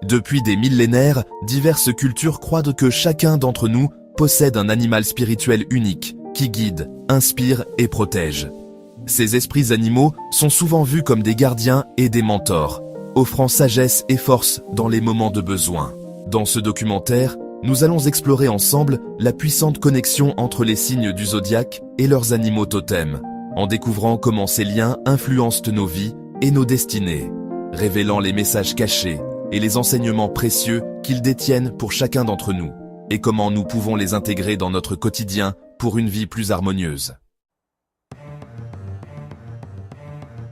Depuis des millénaires, diverses cultures croient que chacun d'entre nous possède un animal spirituel unique, qui guide, inspire et protège. Ces esprits animaux sont souvent vus comme des gardiens et des mentors, offrant sagesse et force dans les moments de besoin. Dans ce documentaire, nous allons explorer ensemble la puissante connexion entre les signes du zodiaque et leurs animaux totems, en découvrant comment ces liens influencent nos vies et nos destinées, révélant les messages cachés et les enseignements précieux qu'ils détiennent pour chacun d'entre nous, et comment nous pouvons les intégrer dans notre quotidien pour une vie plus harmonieuse.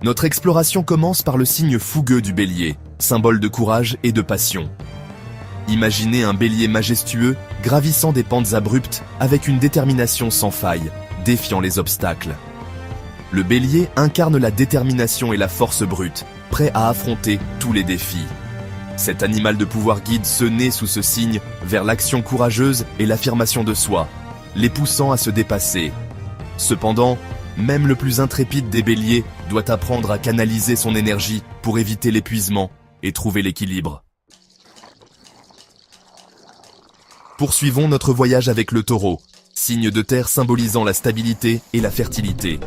Notre exploration commence par le signe fougueux du bélier, symbole de courage et de passion. Imaginez un bélier majestueux, gravissant des pentes abruptes avec une détermination sans faille, défiant les obstacles. Le bélier incarne la détermination et la force brute, prêt à affronter tous les défis. Cet animal de pouvoir guide ceux nés sous ce signe vers l'action courageuse et l'affirmation de soi, les poussant à se dépasser. Cependant, même le plus intrépide des béliers doit apprendre à canaliser son énergie pour éviter l'épuisement et trouver l'équilibre. Poursuivons notre voyage avec le taureau, signe de terre symbolisant la stabilité et la fertilité.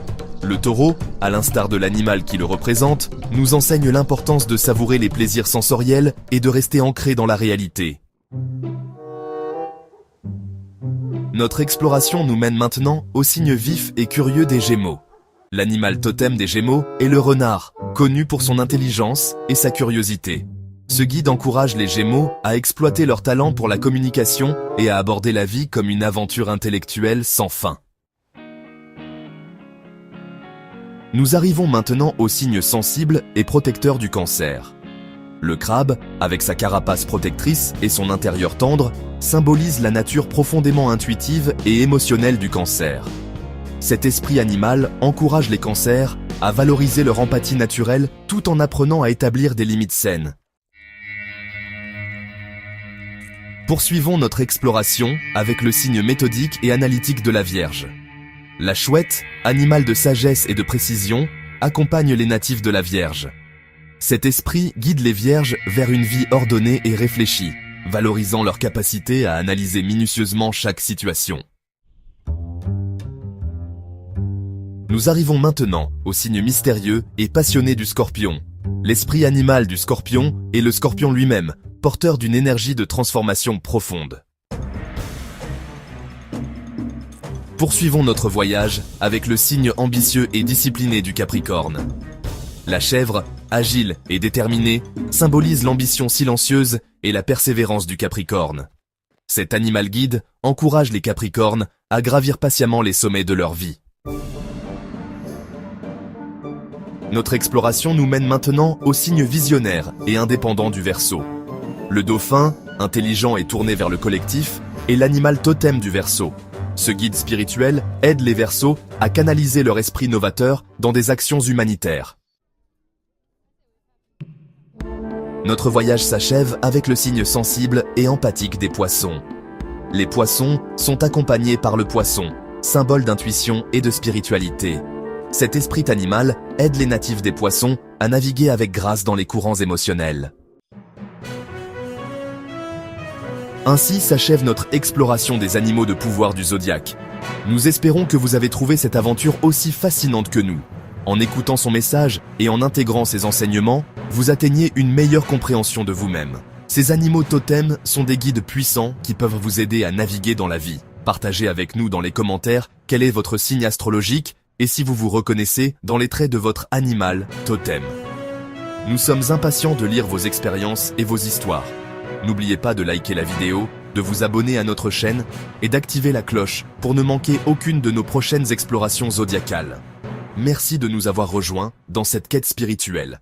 Le taureau, à l'instar de l'animal qui le représente, nous enseigne l'importance de savourer les plaisirs sensoriels et de rester ancré dans la réalité. Notre exploration nous mène maintenant au signe vif et curieux des Gémeaux. L'animal totem des Gémeaux est le renard, connu pour son intelligence et sa curiosité. Ce guide encourage les Gémeaux à exploiter leur talent pour la communication et à aborder la vie comme une aventure intellectuelle sans fin. Nous arrivons maintenant au signe sensible et protecteur du Cancer. Le crabe, avec sa carapace protectrice et son intérieur tendre, symbolise la nature profondément intuitive et émotionnelle du Cancer. Cet esprit animal encourage les Cancers à valoriser leur empathie naturelle tout en apprenant à établir des limites saines. Poursuivons notre exploration avec le signe méthodique et analytique de la Vierge. La chouette, animal de sagesse et de précision, accompagne les natifs de la Vierge. Cet esprit guide les Vierges vers une vie ordonnée et réfléchie, valorisant leur capacité à analyser minutieusement chaque situation. Nous arrivons maintenant au signe mystérieux et passionné du Scorpion. L'esprit animal du Scorpion est le Scorpion lui-même, porteur d'une énergie de transformation profonde. Poursuivons notre voyage avec le signe ambitieux et discipliné du Capricorne. La chèvre, agile et déterminée, symbolise l'ambition silencieuse et la persévérance du Capricorne. Cet animal guide encourage les Capricornes à gravir patiemment les sommets de leur vie. Notre exploration nous mène maintenant au signe visionnaire et indépendant du Verseau. Le dauphin, intelligent et tourné vers le collectif, est l'animal totem du Verseau. Ce guide spirituel aide les Verseaux à canaliser leur esprit novateur dans des actions humanitaires. Notre voyage s'achève avec le signe sensible et empathique des Poissons. Les Poissons sont accompagnés par le Poisson, symbole d'intuition et de spiritualité. Cet esprit animal aide les natifs des Poissons à naviguer avec grâce dans les courants émotionnels. Ainsi s'achève notre exploration des animaux de pouvoir du zodiaque. Nous espérons que vous avez trouvé cette aventure aussi fascinante que nous. En écoutant son message et en intégrant ses enseignements, vous atteignez une meilleure compréhension de vous-même. Ces animaux totems sont des guides puissants qui peuvent vous aider à naviguer dans la vie. Partagez avec nous dans les commentaires quel est votre signe astrologique et si vous vous reconnaissez dans les traits de votre animal totem. Nous sommes impatients de lire vos expériences et vos histoires. N'oubliez pas de liker la vidéo, de vous abonner à notre chaîne et d'activer la cloche pour ne manquer aucune de nos prochaines explorations zodiacales. Merci de nous avoir rejoints dans cette quête spirituelle.